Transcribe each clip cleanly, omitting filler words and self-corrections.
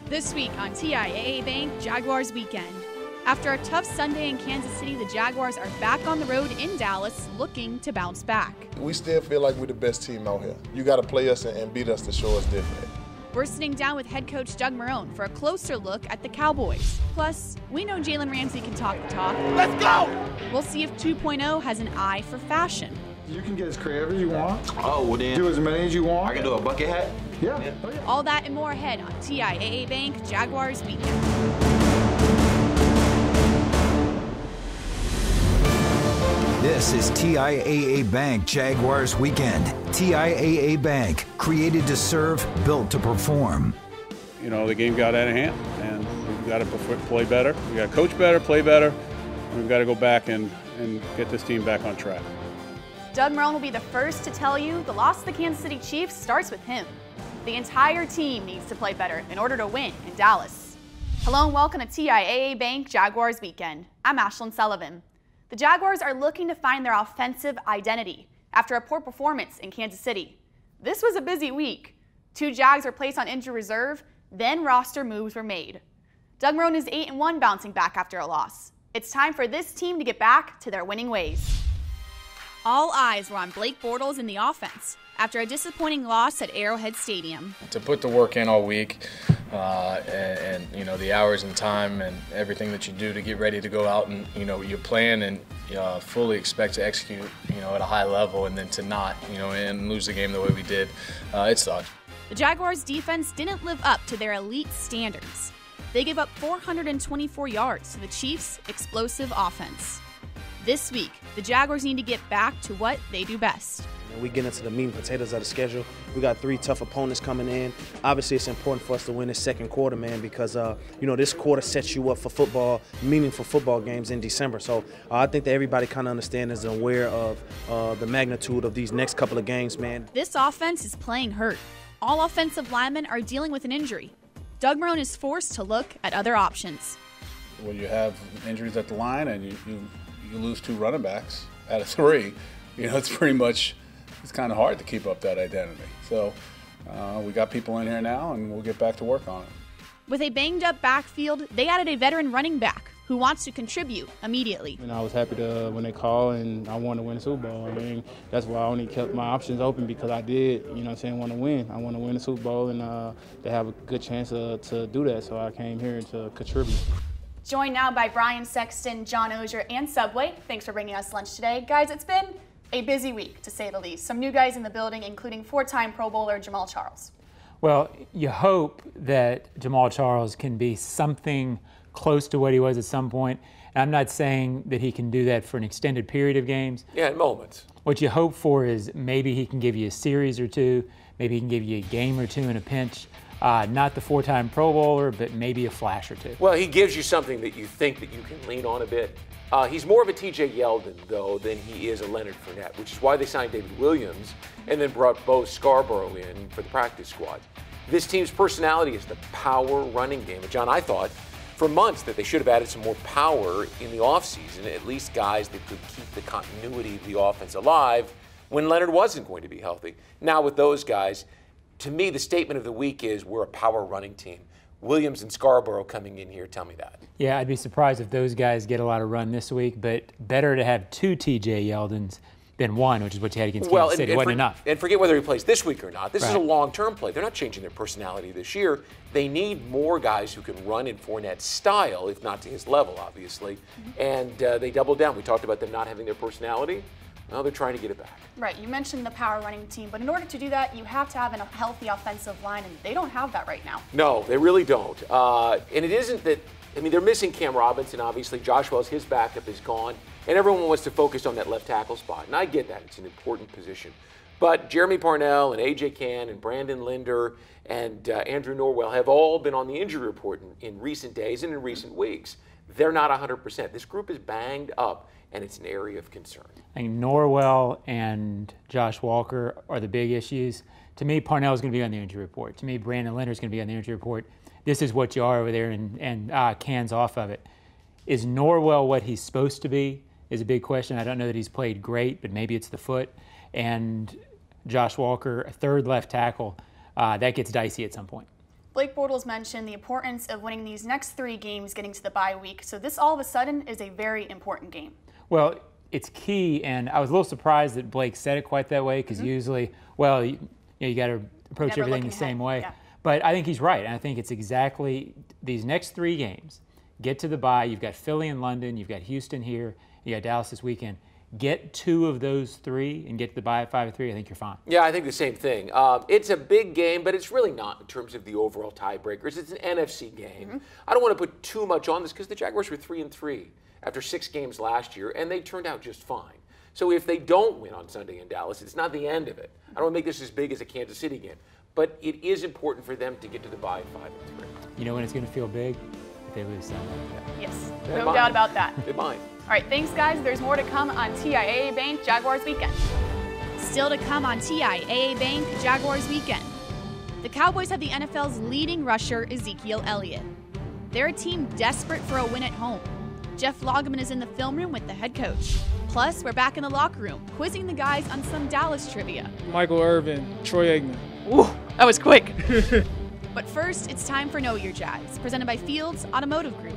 This week on TIAA Bank Jaguars Weekend. After a tough Sunday in Kansas City, the Jaguars are back on the road in Dallas looking to bounce back. We still feel like we're the best team out here. You got to play us and beat us to show us different. We're sitting down with head coach Doug Marrone for a closer look at the Cowboys. Plus, we know Jaylen Ramsey can talk the talk. Let's go! We'll see if 2.0 has an eye for fashion. You can get as creative as you want. Oh, well then. Do as many as you want. I can do a bucket hat? Yeah. All that and more ahead on TIAA Bank Jaguars Weekend. This is TIAA Bank Jaguars Weekend. TIAA Bank, created to serve, built to perform. You know, the game got out of hand, and we've got to play better. We got to coach better, play better, and we've got to go back and get this team back on track. Doug Marrone will be the first to tell you the loss of the Kansas City Chiefs starts with him. The entire team needs to play better in order to win in Dallas. Hello and welcome to TIAA Bank Jaguars Weekend. I'm Ashlyn Sullivan. The Jaguars are looking to find their offensive identity after a poor performance in Kansas City. This was a busy week. 2 Jags were placed on injured reserve, then roster moves were made. Doug Marrone is 8-1 bouncing back after a loss. It's time for this team to get back to their winning ways. All eyes were on Blake Bortles in the offense after a disappointing loss at Arrowhead Stadium. To put the work in all week and you know, the hours and time and everything that you do to get ready to go out and, you know, you plan and fully expect to execute, you know, at a high level, and then to not, you know, and lose the game the way we did, it sucked. The Jaguars defense didn't live up to their elite standards. They gave up 424 yards to the Chiefs' explosive offense. This week, the Jaguars need to get back to what they do best. We get into the meat and potatoes of the schedule. We got 3 tough opponents coming in. Obviously, it's important for us to win this second quarter, man, because you know, this quarter sets you up for football, meaningful football games in December. So I think that everybody kind of understands and is aware of the magnitude of these next couple of games, man. This offense is playing hurt. All offensive linemen are dealing with an injury. Doug Marrone is forced to look at other options. When you have injuries at the line and you lose 2 running backs out of 3, you know, it's kind of hard to keep up that identity. So we got people in here now, and we'll get back to work on it. With a banged-up backfield, they added a veteran running back who wants to contribute immediately. And I was happy when they called, and I wanted to win the Super Bowl. I mean, that's why I only kept my options open, because I did, you know what I'm saying, want to win. I want to win the Super Bowl and to have a good chance to do that, so I came here to contribute. Joined now by Brian, Sexton, John Oehser, and Subway. Thanks for bringing us lunch today. Guys, it's been a busy week, to say the least. Some new guys in the building, including 4-time Pro Bowler Jamal Charles. Well, you hope that Jamal Charles can be something close to what he was at some point. And I'm not saying that he can do that for an extended period of games. Yeah, in moments. What you hope for is maybe he can give you a series or 2, maybe he can give you a game or 2 in a pinch. Not the 4-time Pro Bowler, but maybe a flash or 2. Well, he gives you something that you think that you can lean on a bit. He's more of a TJ Yeldon, though, than he is a Leonard Fournette, which is why they signed David Williams and then brought Bo Scarborough in for the practice squad. This team's personality is the power running game. And John, I thought for months that they should have added some more power in the offseason, at least guys that could keep the continuity of the offense alive when Leonard wasn't going to be healthy. Now with those guys, to me, the statement of the week is we're a power running team. Williams and Scarborough coming in here, tell me that. Yeah, I'd be surprised if those guys get a lot of run this week, but better to have 2 TJ Yeldons than 1, which is what you had against Kansas City. It wasn't enough. And forget whether he plays this week or not. This is a long-term play. They're not changing their personality this year. They need more guys who can run in Fournette's style, if not to his level, obviously. And they doubled down. We talked about them not having their personality. Now they're trying to get it back. Right, you mentioned the power running team, but in order to do that, you have to have a healthy offensive line, and they don't have that right now. No, they really don't. And it isn't that, I mean, they're missing Cam Robinson, obviously. Josh Wells, his backup is gone, and everyone wants to focus on that left tackle spot. And I get that, it's an important position. But Jeremy Parnell and A.J. Cann and Brandon Linder and Andrew Norwell have all been on the injury report in recent days and in recent weeks. They're not 100%. This group is banged up, and it's an area of concern. I think Norwell and Josh Walker are the big issues. To me, Parnell is going to be on the injury report. To me, Brandon Linder is going to be on the injury report. This is what you are over there, and Can's off of it. Is Norwell what he's supposed to be is a big question. I don't know that he's played great, but maybe it's the foot. And Josh Walker, a third left tackle, that gets dicey at some point. Blake Bortles mentioned the importance of winning these next 3 games getting to the bye week, so this all of a sudden is a very important game. Well, it's key, and I was a little surprised that Blake said it quite that way, because usually, well, you got to approach everything the same way. Yeah. But I think he's right, and I think it's exactly these next 3 games. Get to the bye. You've got Philly in London. You've got Houston here. You got Dallas this weekend. Get 2 of those 3 and get to the bye at 5-3. I think you're fine. Yeah, I think the same thing. It's a big game, but it's really not in terms of the overall tiebreakers. It's an NFC game. I don't want to put too much on this because the Jaguars were 3-3 after 6 games last year, and they turned out just fine. So if they don't win on Sunday in Dallas, it's not the end of it. I don't want to make this as big as a Kansas City game, but it is important for them to get to the bye at 5-3. You know when it's going to feel big? If they lose Sunday. Yes, no doubt about that. They might. All right, thanks, guys. There's more to come on TIAA Bank Jaguars Weekend. Still to come on TIAA Bank Jaguars Weekend. The Cowboys have the NFL's leading rusher, Ezekiel Elliott. They're a team desperate for a win at home. Jeff Lageman is in the film room with the head coach. Plus, we're back in the locker room, quizzing the guys on some Dallas trivia. Michael Irvin, Troy Aikman. Ooh, that was quick. But first, it's time for Know Your Jags, presented by Fields Automotive Group.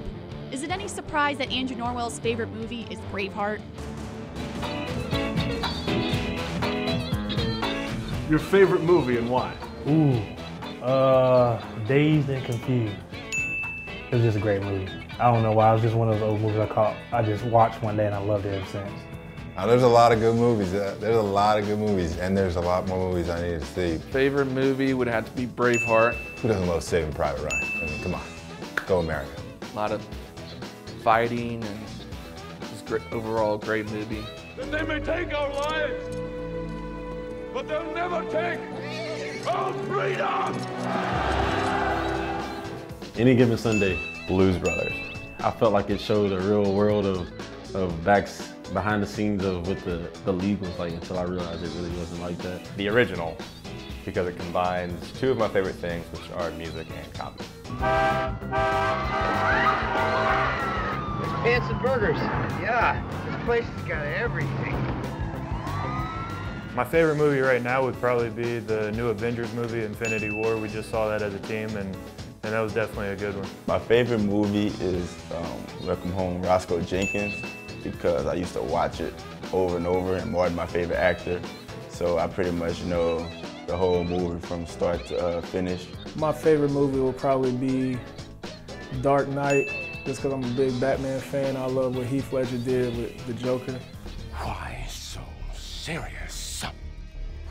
Is it any surprise that Andrew Norwell's favorite movie is Braveheart? Your favorite movie and why? Dazed and Confused. It was just a great movie. I don't know why. It was just one of those old movies I just watched one day and I loved it ever since. There's a lot of good movies. There's a lot of good movies, and there's a lot more movies I need to see. Favorite movie would have to be Braveheart. Who doesn't love Saving Private Ryan? I mean, come on. Go America. A lot of fighting and just great, overall great movie. That they may take our lives, but they'll never take our freedom! Any Given Sunday, Blues Brothers. I felt like it showed a real world of behind the scenes of what the league was like until I realized it really wasn't like that. The original, because it combines 2 of my favorite things, which are music and comedy. There's Pants and Burgers. Yeah, this place has got everything. My favorite movie right now would probably be the new Avengers movie, Infinity War. We just saw that as a team, and that was definitely a good one. My favorite movie is Welcome Home, Roscoe Jenkins, because I used to watch it over and over, and Martin's my favorite actor, so I pretty much know the whole movie from start to finish. My favorite movie will probably be Dark Knight, just because I'm a big Batman fan. I love what Heath Ledger did with the Joker. Why so serious?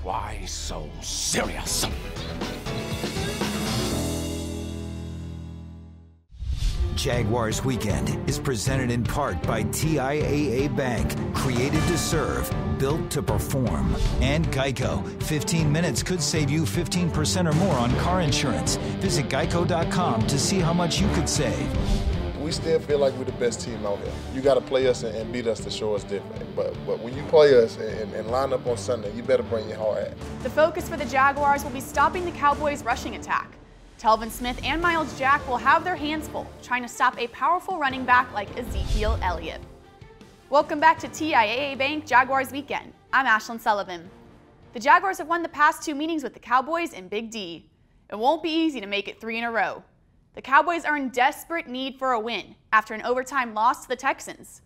Why so serious? Jaguars Weekend is presented in part by TIAA Bank, created to serve, built to perform, and Geico. 15 minutes could save you 15% or more on car insurance. Visit geico.com to see how much you could save. We still feel like we're the best team out here. You got to play us and beat us to show us different. But when you play us and line up on Sunday, you better bring your hard hat. The focus for the Jaguars will be stopping the Cowboys' rushing attack. Telvin Smith and Myles Jack will have their hands full trying to stop a powerful running back like Ezekiel Elliott. Welcome back to TIAA Bank Jaguars Weekend. I'm Ashlyn Sullivan. The Jaguars have won the past 2 meetings with the Cowboys and Big D. It won't be easy to make it 3 in a row. The Cowboys are in desperate need for a win after an overtime loss to the Texans.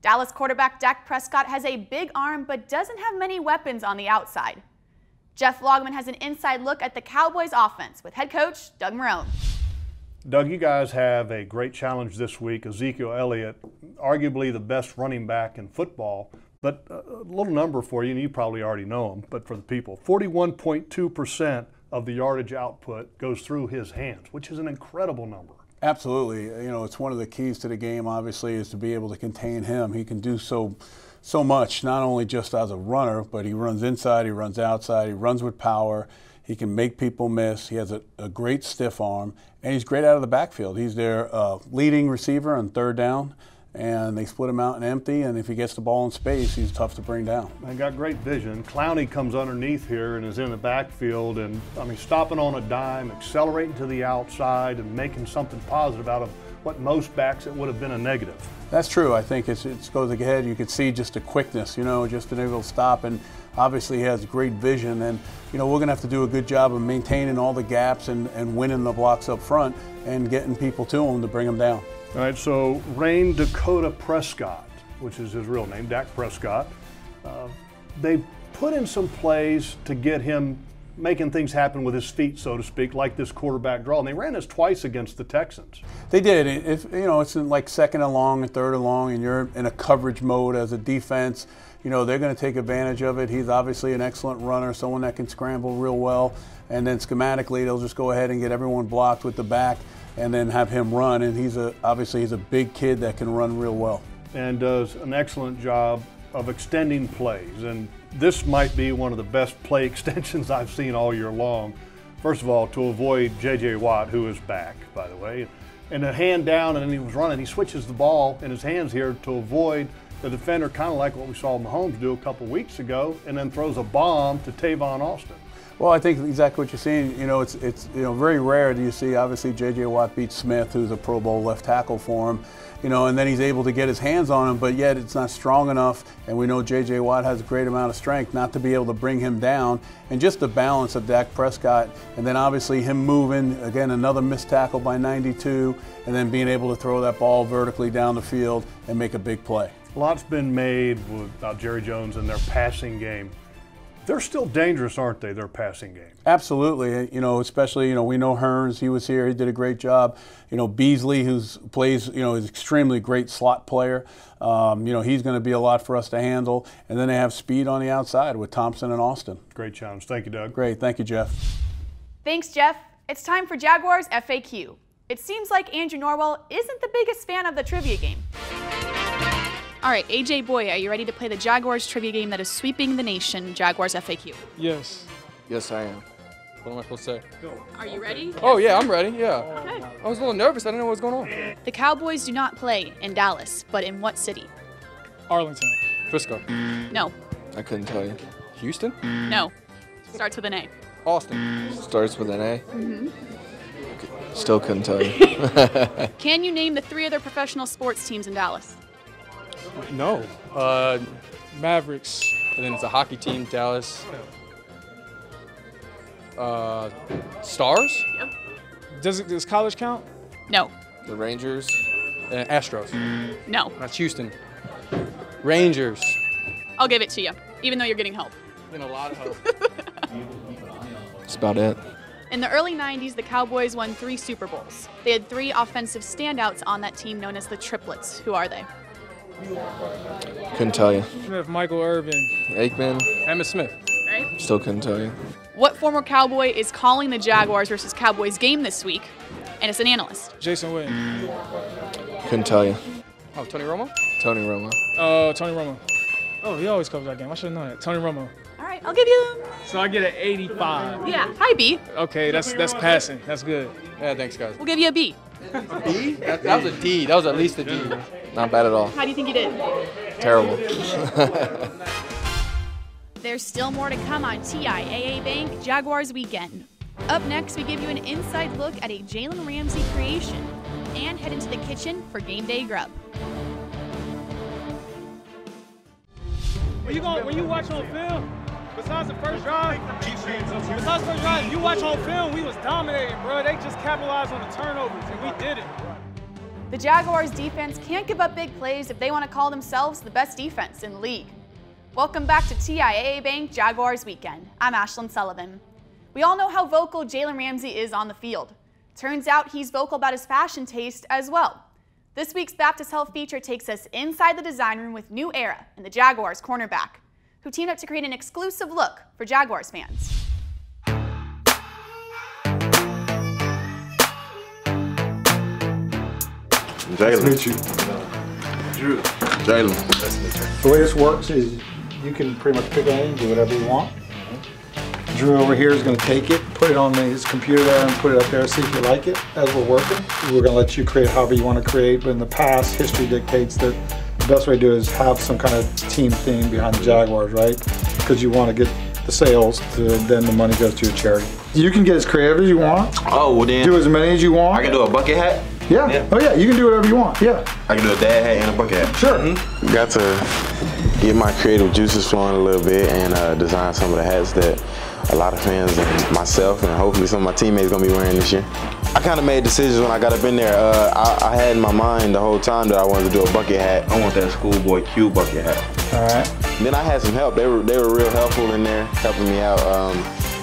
Dallas quarterback Dak Prescott has a big arm but doesn't have many weapons on the outside. Jeff Lageman has an inside look at the Cowboys offense with head coach Doug Marrone. Doug, you guys have a great challenge this week. Ezekiel Elliott, arguably the best running back in football, but a little number for you, and you probably already know him, but for the people, 41.2% of the yardage output goes through his hands, which is an incredible number. Absolutely. You know, it's one of the keys to the game, obviously, is to be able to contain him. He can do so much, not only just as a runner, but he runs inside, he runs outside, he runs with power, he can make people miss, he has a great stiff arm, and he's great out of the backfield. He's their leading receiver on 3rd down, and they split him out and empty, and if he gets the ball in space, he's tough to bring down. They got great vision. Clowney comes underneath here and is in the backfield, and I mean, stopping on a dime, accelerating to the outside, and making something positive out of what most backs it would have been a negative. That's true. I think it goes ahead. You could see just the quickness, just being able to stop, and obviously he has great vision. And we're going to have to do a good job of maintaining all the gaps and winning the blocks up front and getting people to him to bring him down. All right, so Rain Dakota Prescott, which is his real name, Dak Prescott, they put in some plays to get him making things happen with his feet, so to speak, like this quarterback draw. And they ran this twice against the Texans. They did. If it's in like second and long and third and long, and you're in a coverage mode as a defense, they're going to take advantage of it. He's obviously an excellent runner, someone that can scramble real well. And then schematically, they'll just go ahead and get everyone blocked with the back and then have him run. And obviously he's a big kid that can run real well. And does an excellent job of extending plays. And this might be one of the best play extensions I've seen all year long. First of all, to avoid J.J. Watt, who is back, by the way, and a hand down, and then he was running. He switches the ball in his hands here to avoid the defender, kind of like what we saw Mahomes do a couple weeks ago, and then throws a bomb to Tavon Austin. Well, I think exactly what you're seeing. It's very rare do you see, obviously, J.J. Watt beat Smith, who's a Pro Bowl left tackle for him, and then he's able to get his hands on him, but yet it's not strong enough, and we know J.J. Watt has a great amount of strength not to be able to bring him down, and just the balance of Dak Prescott, and then obviously him moving, again, another missed tackle by 92, and then being able to throw that ball vertically down the field and make a big play. A lot's been made about Jerry Jones and their passing game. They're still dangerous, aren't they, their passing game? Absolutely. Especially, we know Hearns, he was here, he did a great job. Beasley, who plays, is extremely great slot player. He's going to be a lot for us to handle. And then they have speed on the outside with Thompson and Austin. Great challenge. Thank you, Doug. Great. Thank you, Jeff. Thanks, Jeff. It's time for Jaguars FAQ. It seems like Andrew Norwell isn't the biggest fan of the trivia game. All right, AJ Boy, are you ready to play the Jaguars trivia game that is sweeping the nation, Jaguars FAQ? Yes. Yes, I am. What am I supposed to say? Are you ready? Oh, yeah, I'm ready, yeah. Okay. I was a little nervous. I didn't know what was going on. The Cowboys do not play in Dallas, but in what city? Arlington. Frisco. No. I couldn't tell you. Houston? No. Starts with an A. Austin. Starts with an A? Mm-hmm. Still couldn't tell you. Can you name the 3 other professional sports teams in Dallas? No. Mavericks, and then it's a hockey team, Dallas. Stars? Yep. Does college count? No. The Rangers and Astros? No. That's Houston. Rangers. I'll give it to you, even though you're getting help. Getting a lot of help. That's about it. In the early 90s, the Cowboys won 3 Super Bowls. They had 3 offensive standouts on that team known as the Triplets. Who are they? Couldn't tell you. Smith, Michael Irvin. Aikman. Emmitt Smith. Right. Still couldn't tell you. What former Cowboy is calling the Jaguars versus Cowboys game this week? And it's an analyst. Jason Witten. Couldn't tell you. Oh, Tony Romo? Tony Romo. Tony Romo. Oh, he always covers that game. I should have known that. Tony Romo. All right, I'll give you. So I get an 85. Yeah, hi B. Okay, that's passing. That's good. Yeah, thanks, guys. We'll give you a B. A B? That was a D. That was at least a D. Not bad at all. How do you think you did? Terrible. There's still more to come on TIAA Bank Jaguars Weekend. Up next, we give you an inside look at a Jaylen Ramsey creation and head into the kitchen for game day grub. When you watch on film, besides the first drive, you watch on film, we was dominating, bro. They just capitalized on the turnovers, and we did it. The Jaguars defense can't give up big plays if they want to call themselves the best defense in the league. Welcome back to TIAA Bank Jaguars Weekend. I'm Ashlyn Sullivan. We all know how vocal Jaylen Ramsey is on the field. Turns out he's vocal about his fashion taste as well. This week's Baptist Health feature takes us inside the design room with New Era and the Jaguars cornerback, who teamed up to create an exclusive look for Jaguars fans. Jaylen. Nice to meet you. Drew. Jaylen. The way this works is you can pretty much pick a name, do whatever you want. Drew over here is going to take it, put it on his computer there, and put it up there, see if you like it as we're working. We're going to let you create however you want to create, but in the past, history dictates that the best way to do it is have some kind of team theme behind the Jaguars, right? Because you want to get the sales, then the money goes to your charity. You can get as creative as you want. Oh, well then. Do as many as you want. I can do a bucket hat? Yeah. Oh yeah, you can do whatever you want, yeah. I can do a dad hat and a bucket hat. Sure. Got to get my creative juices flowing a little bit and design some of the hats that a lot of fans and myself and hopefully some of my teammates gonna be wearing this year. I kind of made decisions when I got up in there. I had in my mind the whole time that I wanted to do a bucket hat. I want that schoolboy Q bucket hat. All right. Then I had some help. They were real helpful in there, helping me out,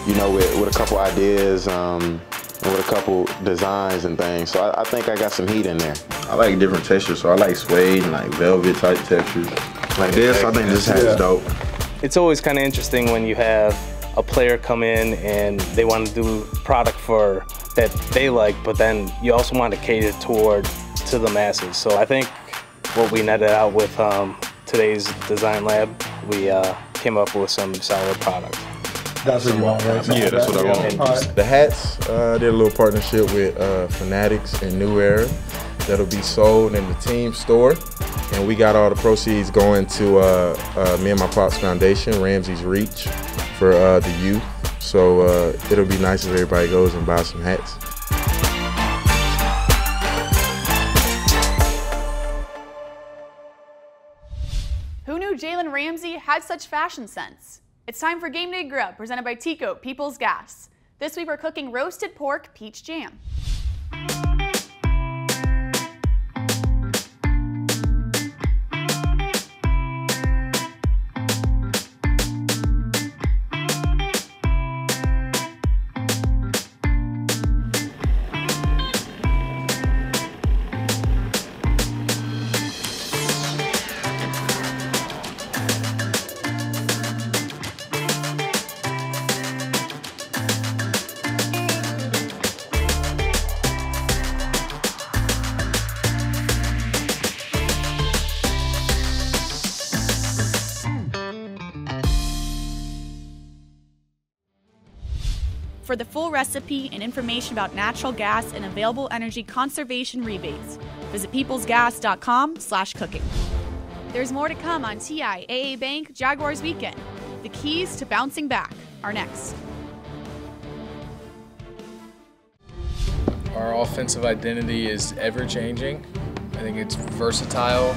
you know, with a couple ideas and with a couple designs and things. So I think I got some heat in there. I like different textures, so I like suede and like velvet type textures. Like this, I think this hat is dope. It's always kind of interesting when you have a player come in and they want to do product for that they like, but then you also want to cater to the masses. So I think what we netted out with today's design lab, we came up with some solid product. That's what you want, right? Yeah, that's what I want. Right. The hats, did a little partnership with Fanatics and New Era that'll be sold in the team store. And we got all the proceeds going to me and my Pops Foundation, Ramsey's Reach, for the youth. So it'll be nice if everybody goes and buys some hats. Who knew Jaylen Ramsey had such fashion sense? It's time for Game Day Grub, presented by Tico People's Gas. This week we're cooking roasted pork peach jam. For the full recipe and information about natural gas and available energy conservation rebates, visit peoplesgas.com/cooking. There's more to come on TIAA Bank Jaguars Weekend. The keys to bouncing back are next. Our offensive identity is ever-changing. I think it's versatile.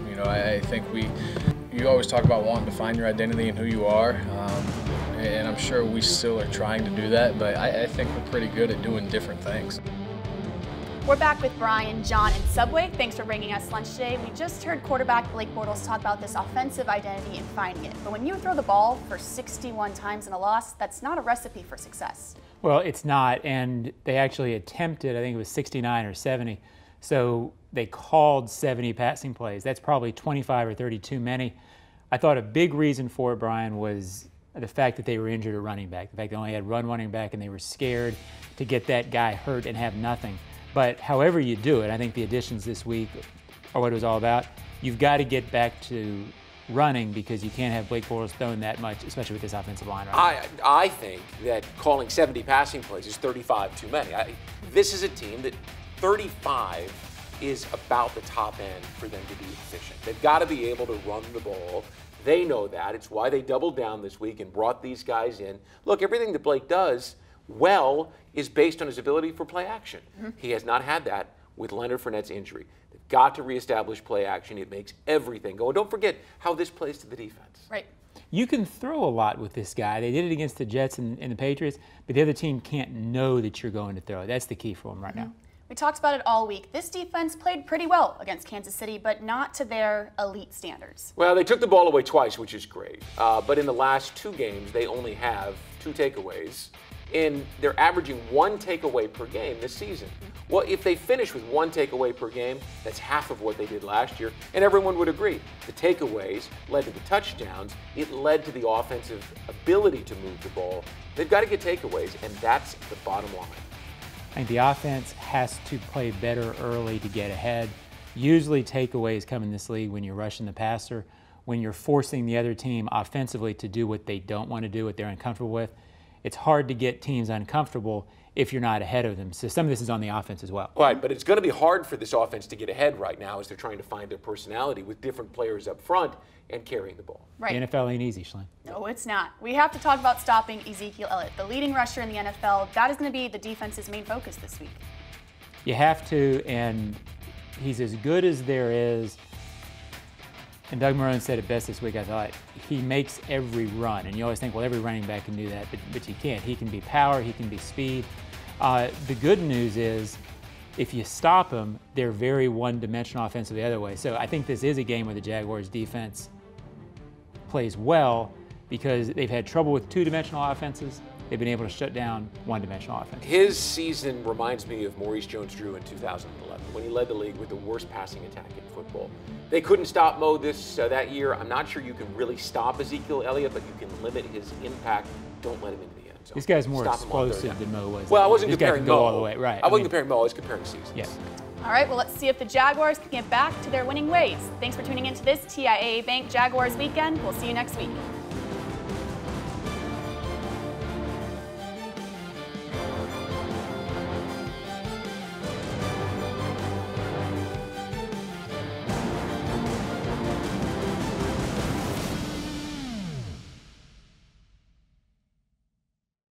You know, I think you always talk about wanting to find your identity and who you are. And I'm sure we still are trying to do that, but I think we're pretty good at doing different things. We're back with Brian, John, and Subway. Thanks for bringing us lunch today. We just heard quarterback Blake Bortles talk about this offensive identity and finding it. But when you throw the ball for 61 times in a loss, that's not a recipe for success. Well, it's not, and they actually attempted, I think it was 69 or 70. So they called 70 passing plays. That's probably 25 or 30 too many. I thought a big reason for it, Brian, was the fact that they were injured at running back, the fact they only had one running back and they were scared to get that guy hurt and have nothing. But however you do it, I think the additions this week are what it was all about. You've got to get back to running because you can't have Blake Bortles throwing that much, especially with this offensive line right now. I think that calling 70 passing plays is 35 too many. This is a team that 35 is about the top end for them to be efficient. They've got to be able to run the ball. They know that. It's why they doubled down this week and brought these guys in. Look, everything that Blake does well is based on his ability for play action. He has not had that with Leonard Fournette's injury. They've got to reestablish play action. It makes everything go. And don't forget how this plays to the defense. Right. You can throw a lot with this guy. They did it against the Jets and the Patriots, but the other team can't know that you're going to throw. That's the key for them right now. We talked about it all week. This defense played pretty well against Kansas City, but not to their elite standards. Well, they took the ball away twice, which is great. But in the last two games, they only have 2 takeaways. And they're averaging 1 takeaway per game this season. Well, if they finish with 1 takeaway per game, that's half of what they did last year. And everyone would agree. The takeaways led to the touchdowns. It led to the offensive ability to move the ball. They've got to get takeaways, and that's the bottom line. I think the offense has to play better early to get ahead. Usually takeaways come in this league when you're rushing the passer when you're forcing the other team offensively to do what they don't want to do, what they're uncomfortable with, it's hard to get teams uncomfortable if you're not ahead of them. So some of this is on the offense as well. Right, but it's going to be hard for this offense to get ahead right now as they're trying to find their personality with different players up front and carrying the ball. Right. The NFL ain't easy, Ashlyn. No, it's not. We have to talk about stopping Ezekiel Elliott, the leading rusher in the NFL. That is going to be the defense's main focus this week. You have to, and he's as good as there is. And Doug Marrone said it best this week, I thought. He makes every run. And you always think, well, every running back can do that, but you can't. He can be power, he can be speed. The good news is, if you stop him, they're very one-dimensional offensive the other way. So I think this is a game where the Jaguars defense plays well because they've had trouble with two-dimensional offenses. They've been able to shut down one-dimensional offense. His season reminds me of Maurice Jones-Drew in 2011 when he led the league with the worst passing attack in football. They couldn't stop Mo that year. I'm not sure you can really stop Ezekiel Elliott, but you can limit his impact. Don't let him into the end zone. This guy's more Stop explosive than Mo was. Well, I wasn't this comparing guy can Mo. go all the way, right? I wasn't comparing Mo. I was comparing seasons. Yeah. All right, well, let's see if the Jaguars can get back to their winning ways. Thanks for tuning in to this TIAA Bank Jaguars Weekend. We'll see you next week.